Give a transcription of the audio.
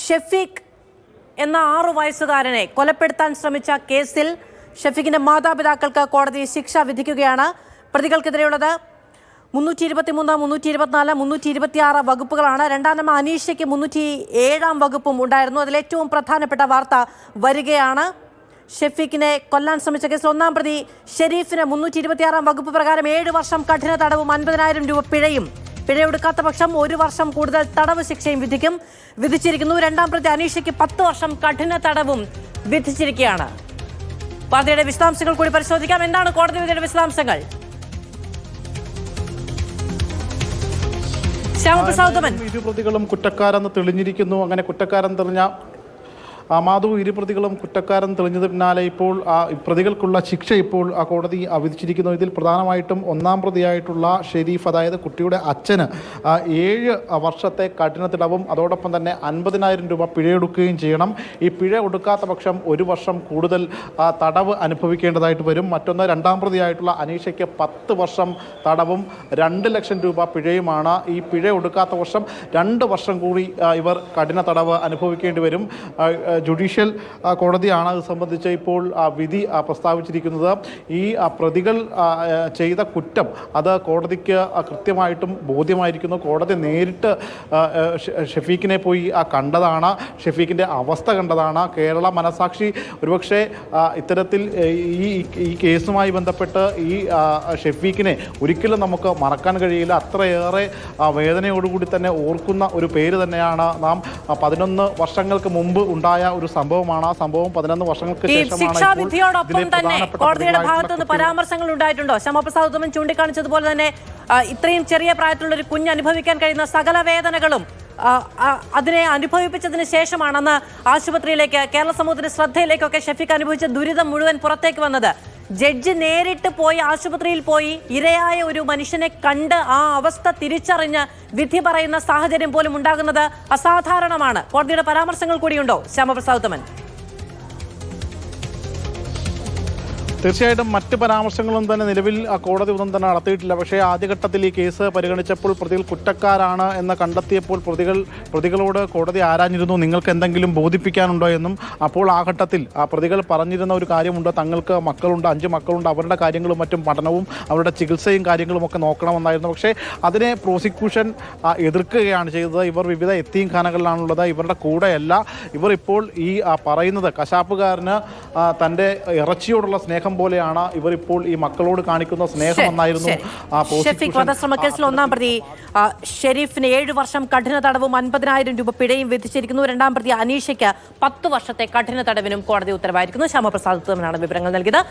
ഷെഫീഖ് എന്ന 6 വയസ്സുകാരനെ കൊലപ്പെടുത്താൻ ശ്രമിച്ച കേസിൽ ഷെഫീഖിന്റെ മാതാപിതാക്കൾക്ക് കോടതി ശിക്ഷ വിധിക്കുകയാണ്. പ്രതികൾക്കെതിരെയുള്ളത് 323, 324, 326 വകുപ്പുകളാണ്. രണ്ടാം നമ്പർ അനീഷയ്ക്ക് 307 വകുപ്പും ഉണ്ടായിരുന്നു. അതിലേറ്റവും പ്രധാനപ്പെട്ട വാർത്ത വരികയാണ്. ഷെഫീഖിനെ കൊല്ലാൻ ശ്രമിച്ച കേസിൽ ഒന്നാം പ്രതി ഷെരീഫിന് 326 വകുപ്പ് പ്രകാരം 7 വർഷം കഠിന തടവും 50,000 രൂപ പിഴയും, പിഴയൊടുക്കാത്ത പക്ഷം 1 വർഷം കൂടുതൽ തടവ് ശിക്ഷയും വിധിച്ചിരിക്കുന്നു. രണ്ടാം പ്രതി അനീഷയ്ക്ക് 10 വർഷം കഠിന തടവും വിധിച്ചിരിക്കുകയാണ്. വാർത്തയുടെ വിശദാംശങ്ങൾ കൂടി പരിശോധിക്കാം. എന്താണ് കോടതി വിധിയുടെ വിശദാംശങ്ങൾ? ശ്യാമപ്രസാദ്. ഇരുപ്രതികളും കുറ്റക്കാരെന്ന് തെളിഞ്ഞിരിക്കുന്നു. അങ്ങനെ കുറ്റക്കാരൻ തെളിഞ്ഞ മാധു ഇരുപ്രതികളും കുറ്റക്കാരൻ തെളിഞ്ഞത് പിന്നാലെ ഇപ്പോൾ പ്രതികൾക്കുള്ള ശിക്ഷ ഇപ്പോൾ കോടതി വിധിച്ചിരിക്കുന്നു. ഇതിൽ പ്രധാനമായിട്ടും ഒന്നാം പ്രതിയായിട്ടുള്ള ഷെരീഫ്, അതായത് കുട്ടിയുടെ അച്ഛന് 7 വർഷത്തെ കഠിന തടവും അതോടൊപ്പം തന്നെ 50,000 രൂപ പിഴയൊടുക്കുകയും ചെയ്യണം. ഈ പിഴ ഒടുക്കാത്ത പക്ഷം 1 വർഷം കൂടുതൽ തടവ് അനുഭവിക്കേണ്ടതായിട്ട് വരും. മറ്റൊന്ന്, രണ്ടാം പ്രതിയായിട്ടുള്ള അനീഷയ്ക്ക് 10 വർഷം തടവും 2 ലക്ഷം രൂപ പിഴയുമാണ്. ഈ പിഴ ഒടുക്കാത്ത വർഷം 2 വർഷം കൂടി ഇവർ കഠിന തടവ് അനുഭവിക്കേണ്ടി വരും. ജുഡീഷ്യൽ കോടതിയാണ് ഇത് സംബന്ധിച്ച് ഇപ്പോൾ വിധി പ്രസ്താവിച്ചിരിക്കുന്നത്. ഈ പ്രതികൾ ചെയ്ത കുറ്റം അത് കോടതിക്ക് കൃത്യമായിട്ടും ബോധ്യമായിരിക്കുന്നു. കോടതി നേരിട്ട് ഷെഫീഖിനെ പോയി കണ്ടതാണ്, ഷെഫീഖിൻ്റെ അവസ്ഥ കണ്ടതാണ്. കേരള മനസാക്ഷി ഒരുപക്ഷെ ഇത്തരത്തിൽ ഈ കേസുമായി ബന്ധപ്പെട്ട് ഈ ഷെഫീഖിനെ ഒരിക്കലും നമുക്ക് മറക്കാൻ കഴിയില്ല. അത്രയേറെ വേദനയോടുകൂടി തന്നെ ഓർക്കുന്ന ഒരു പേര് തന്നെയാണ്. നാം 11 വർഷങ്ങൾക്ക് മുമ്പ് ഉണ്ടായ ഒരു സംഭവമാണ്. ആ സംഭവം 11 വർഷങ്ങൾക്ക് ശിക്ഷാവിധിയോടൊപ്പം തന്നെ കോടതിയുടെ ഭാഗത്തു നിന്ന് പരാമർശങ്ങൾ ഉണ്ടായിട്ടുണ്ടോ? ശ്യാമപ്രസാദ് ചൂണ്ടിക്കാണിച്ചതുപോലെ തന്നെ ഇത്രയും ചെറിയ പ്രായത്തിലുള്ള ഒരു കുഞ്ഞ് അനുഭവിക്കാൻ കഴിയുന്ന സകല വേദനകളും അതിനെ അനുഭവിപ്പിച്ചതിന് ശേഷമാണെന്ന് ആശുപത്രിയിലേക്ക്, കേരള സമൂഹത്തിന്റെ ശ്രദ്ധയിലേക്കൊക്കെ ഷെഫീഖ് അനുഭവിച്ച ദുരിതം മുഴുവൻ പുറത്തേക്ക് വന്നത്. ജഡ്ജ് നേരിട്ട് പോയി ആശുപത്രിയിൽ പോയി ഇരയായ ഒരു മനുഷ്യനെ കണ്ട് ആ അവസ്ഥ തിരിച്ചറിഞ്ഞ് വിധി പറയുന്ന സാഹചര്യം പോലും ഉണ്ടാകുന്നത് അസാധാരണമാണ്. കോടതിയുടെ പരാമർശങ്ങൾ കൂടിയുണ്ടോ ശ്യാമപ്രസാദ്? തീർച്ചയായിട്ടും മറ്റ് പരാമർശങ്ങളും തന്നെ നിലവിൽ കോടതി ഒന്നും തന്നെ നടത്തിയിട്ടില്ല. പക്ഷേ ആദ്യഘട്ടത്തിൽ ഈ കേസ് പരിഗണിച്ചപ്പോൾ പ്രതികൾ കുറ്റക്കാരാണ് എന്ന് കണ്ടെത്തിയപ്പോൾ പ്രതികളോട് കോടതി ആരാഞ്ഞിരുന്നു, നിങ്ങൾക്ക് എന്തെങ്കിലും ബോധിപ്പിക്കാനുണ്ടോ എന്നും. അപ്പോൾ ആ ഘട്ടത്തിൽ പ്രതികൾ പറഞ്ഞിരുന്ന ഒരു കാര്യമുണ്ട്, തങ്ങൾക്ക് മക്കളുണ്ട്, 5 മക്കളുണ്ട്, അവരുടെ കാര്യങ്ങളും മറ്റും പഠനവും അവരുടെ ചികിത്സയും കാര്യങ്ങളും ഒക്കെ നോക്കണമെന്നായിരുന്നു. പക്ഷേ അതിനെ പ്രോസിക്യൂഷൻ എതിർക്കുകയാണ് ചെയ്തത്. ഇവർ വിവിധ യത്തീംഖാനകളിലാണുള്ളത്, ഇവരുടെ കൂടെയല്ല. ഇവർ ഇപ്പോൾ ഈ പറയുന്നത് കശാപ്പുകാരന് തൻ്റെ ഇറച്ചിയോടുള്ള സ്നേഹം പോലെയാണ് ഇവർ ഇപ്പോൾ ഈ മക്കളോട് കാണിക്കുന്ന സ്നേഹം എന്നായിരുന്നു. ഷെഫീഖ് വധശ്രമക്കേസിൽ ഒന്നാം പ്രതി ഷെരീഫിന് 7 വർഷം കഠിന തടവും 50,000 രൂപ പിഴയും വിധിച്ചിരിക്കുന്നു. രണ്ടാം പ്രതി അനീഷയ്ക്ക് 10 വർഷത്തെ കഠിന തടവിനും കോടതി ഉത്തരവായിരിക്കുന്നു. ശ്യാമപ്രസാദ് വിവരങ്ങൾ നൽകിയത്.